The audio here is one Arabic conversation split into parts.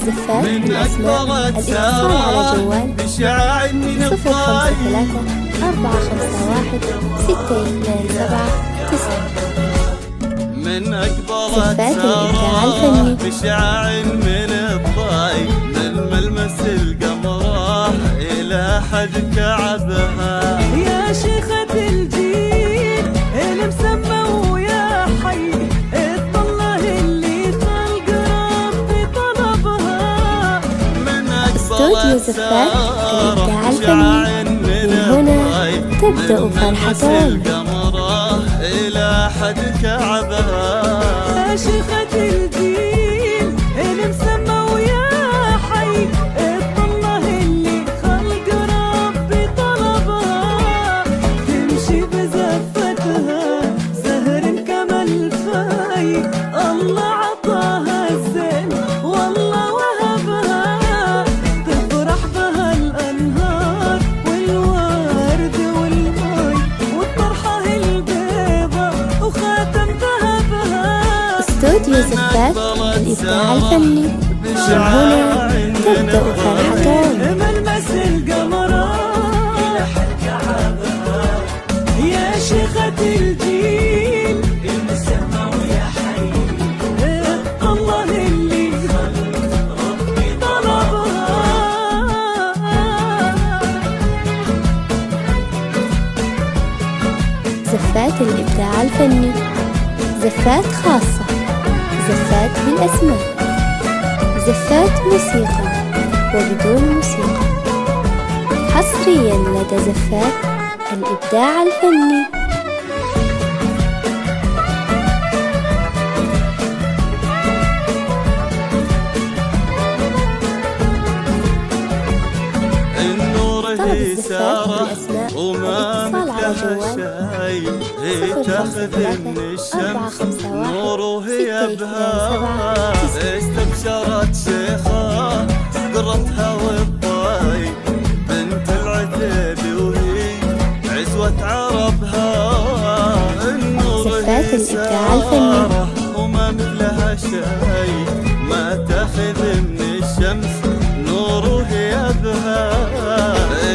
الزفات بالأسماء الاتصال على جوال 0553-451-627-9. من أكبر زفات الإبداع الفني بشعاع من الضاي، من ملمس القمرة إلى حد كعبها. يا شيخة الجيل المسمى ويا حي، اطلع اللي خلق ربي طلبها. من أكبر استوديو زفات الإبداع الفني، من هنا تبدأ فرحتان. القمرة إلى حد كعبها. يا شيخة الجيل المسمى ويا حي، اطلع اللي خلق ربي طلبها. تمشي بزفتها زهر كما الفاي، الله عطاها الزين والله وهبها. تفرح بها الأنهار والورد والماي، والطرحة البيضة وخاتم ذهبها. استوديو زفات الإبداع الفني، من هنا تبدأ فرحتان. ملمس القمرة إلى حد كعبها. يا شيخة الجيل المسمى ويا حي، الله اللي خلق ربي طلبها. زفات الإبداع الفني، زفات خاصة، زفات بالأسماء، زفات موسيقى وبدون موسيقى، حصريا لدى زفات الإبداع الفني. النور طلب هي الزفات سارة بالأسماء وما والاتصال على مثلها جوال شاي، هي تاخذ من الشمس نور وهي بها. استبشرت شيخة قرتها والضاي، بنت العتيب وهي عزوة عربها. النور زفات هي الإبداع الفني، سارة وما مثلها شاي، ما تاخذ من الشمس نور وهي بها.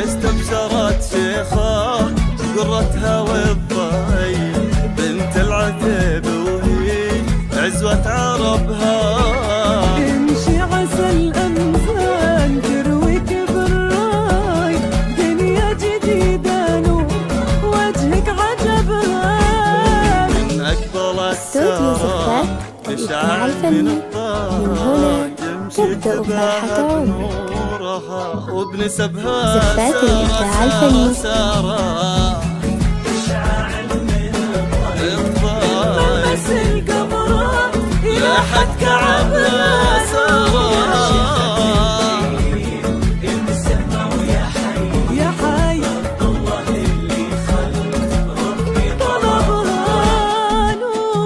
استبشرت شيخة قرتها والضاي، بنت العتيب وهي عزوة عربها. امشي عسى الأمثال ترويك بالراي، دنيا جديدة نور وجهك عجبها. من أقبل استوديو زفات الإبداع الفني، من هنا تبدأ فرحتان. وبنسبها زفات الإبداع الفني، ملمس القمرة يا حد كعبها سارة. يا حي، الله اللي خلق ربي طلبها. نور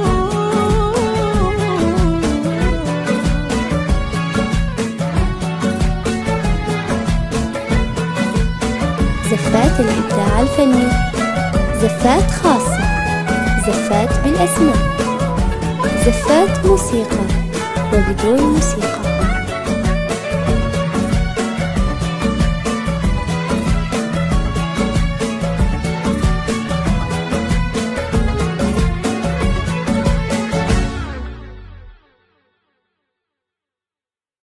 زفات الإبداع الفني، زفات خاصة، زفات بالأسماء، زفات موسيقى وبدون موسيقى،